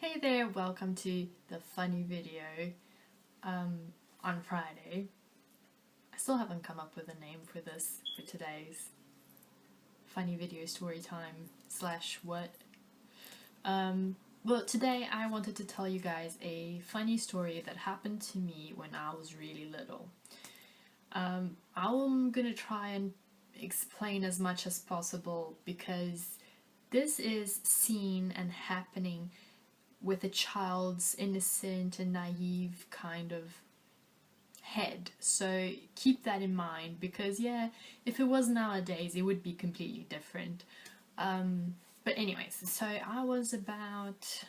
Hey there, welcome to the funny video on Friday. I still haven't come up with a name for today's funny video story time slash what. Well, today I wanted to tell you guys a funny story that happened to me when I was really little. I'm gonna try and explain as much as possible because this is seen and happening with a child's innocent and naive kind of head. So keep that in mind because if it was nowadays it would be completely different. But anyways, so I was about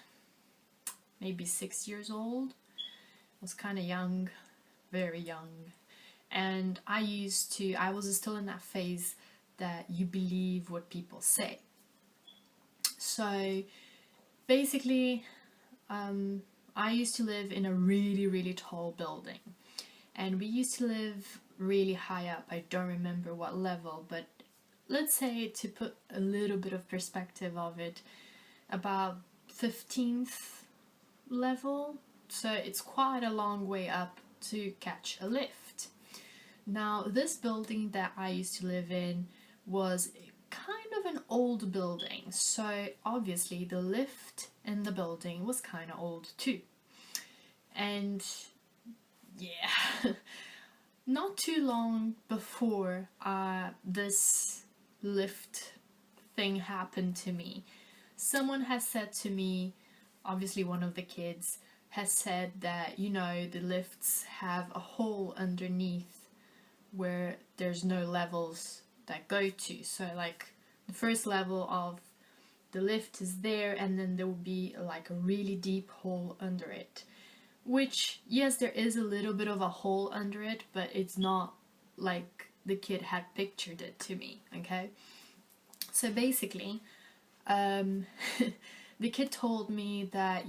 maybe 6 years old. I was kind of young, very young. And I was still in that phase that you believe what people say. So basically, I used to live in a really tall building, and we used to live really high up. I don't remember what level, but let's say, to put a little bit of perspective of it, about 15th level, so it's quite a long way up to catch a lift. Now, this building that I used to live in was kind of an old building, so obviously the lift in the building was kind of old too. And yeah, not too long before this lift thing happened to me, someone has said to me, obviously one of the kids has said that, the lifts have a hole underneath where there's no levels that go to. So like the first level of the lift is there, and then there will be like a really deep hole under it. Which, yes, there is a little bit of a hole under it, but it's not like the kid had pictured it to me, okay? So basically, the kid told me that,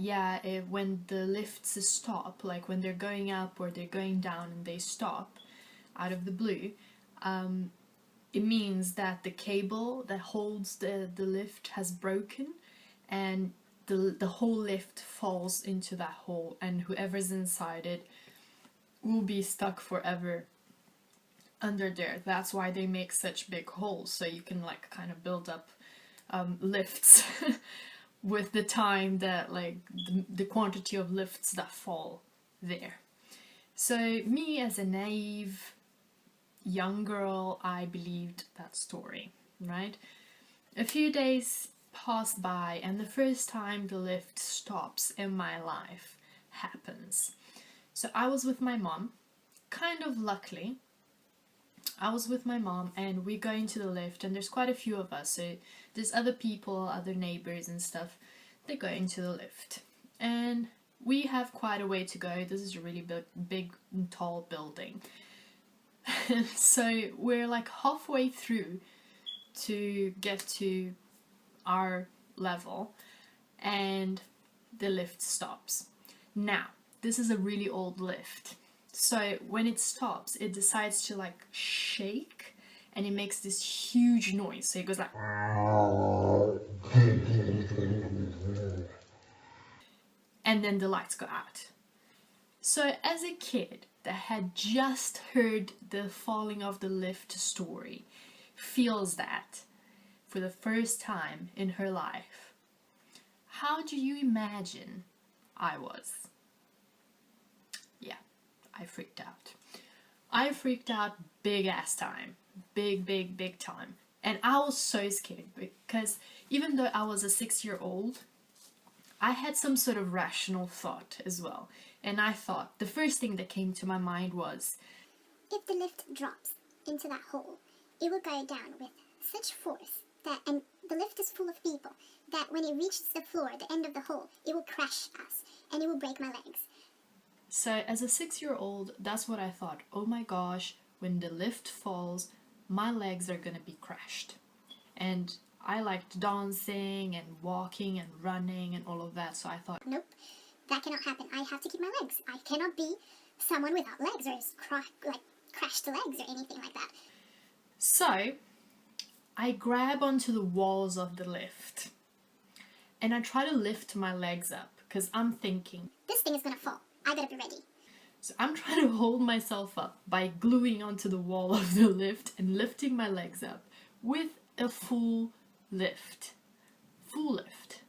when the lifts stop, like when they're going up or they're going down and they stop out of the blue, it means that the cable that holds the lift has broken, and the whole lift falls into that hole, and whoever's inside it will be stuck forever under there. That's why they make such big holes, so you can like kind of build up lifts with the time that like the quantity of lifts that fall there. So me, as a naive young girl, I believed that story, right? A few days passed by, and the first time the lift stops in my life happens. So I was with my mom, kind of luckily. I was with my mom, and we go into the lift, and there's quite a few of us, so there's other people, other neighbors and stuff. They go into the lift, and we have quite a way to go. This is a really big tall building. So we're like halfway through to get to our level, and the lift stops. Now, this is a really old lift, so when it stops, it decides to like shake, and it makes this huge noise. So it goes like, and then the lights go out. So as a kid that had just heard the falling of the lift story, feels that for the first time in her life, how do you imagine I was? Yeah, I freaked out. I freaked out big ass time. Big time. And I was so scared because even though I was a 6-year-old, I had some sort of rational thought as well. And I thought, the first thing that came to my mind was, if the lift drops into that hole, it will go down with such force that, and the lift is full of people, that when it reaches the floor, the end of the hole, it will crash us and it will break my legs. So as a 6-year-old, that's what I thought. Oh my gosh, when the lift falls, my legs are gonna be crushed. And I liked dancing and walking and running and all of that, so I thought, nope, that cannot happen. I have to keep my legs. I cannot be someone without legs or crashed legs or anything like that. So I grab onto the walls of the lift and I try to lift my legs up because I'm thinking, this thing is gonna fall. I better be ready. so I'm trying to hold myself up by gluing onto the wall of the lift and lifting my legs up with a full lift. Full lift.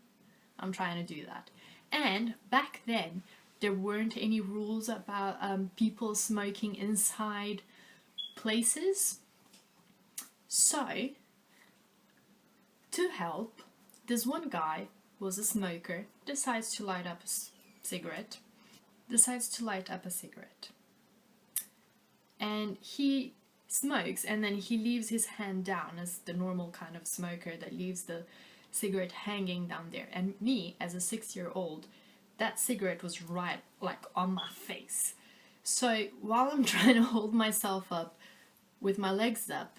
I'm trying to do that. And back then, there weren't any rules about people smoking inside places. So, to help, this one guy was a smoker, decides to light up a cigarette. And he smokes, and then he leaves his hand down as the normal kind of smoker that leaves the cigarette hanging down there. And me, as a 6-year-old, that cigarette was right like on my face. So while I'm trying to hold myself up with my legs up,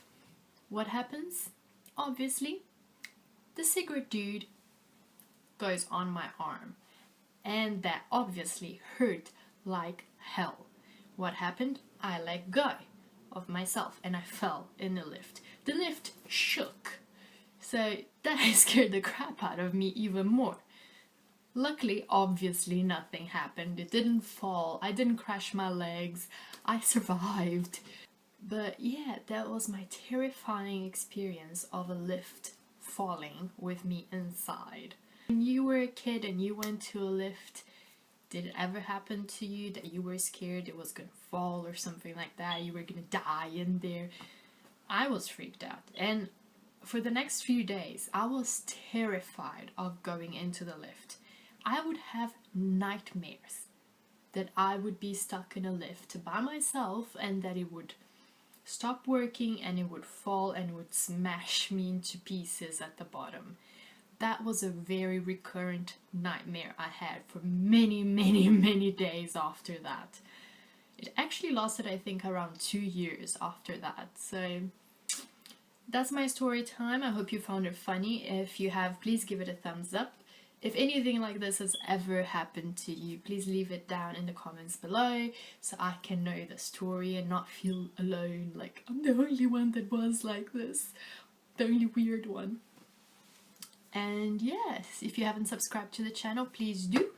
what happens? Obviously, the cigarette dude goes on my arm, and that obviously hurt like hell. What happened? I let go of myself and I fell in the lift. The lift shook, so that scared the crap out of me even more. Luckily, obviously, nothing happened. It didn't fall. I didn't crash my legs. I survived. But yeah, that was my terrifying experience of a lift falling with me inside. When you were a kid and you went to a lift, did it ever happen to you that you were scared it was gonna fall or something like that? You were gonna die in there? I was freaked out. And for the next few days, I was terrified of going into the lift. I would have nightmares that I would be stuck in a lift by myself and that it would stop working and it would fall and it would smash me into pieces at the bottom. That was a very recurrent nightmare I had for many days after that. It actually lasted, I think, around 2 years after that. So that's my story time. I hope you found it funny. If you have, please give it a thumbs up. If anything like this has ever happened to you, please leave it down in the comments below so I can know the story and not feel alone, like I'm the only one that was like this, the only weird one. And yes, if you haven't subscribed to the channel, please do,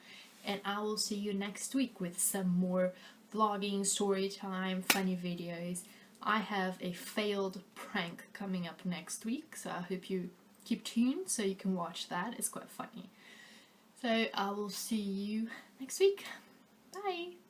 and I will see you next week with some more vlogging, story time, funny videos. I have a failed prank coming up next week, so I hope you keep tuned so you can watch that. It's quite funny. So I will see you next week. Bye!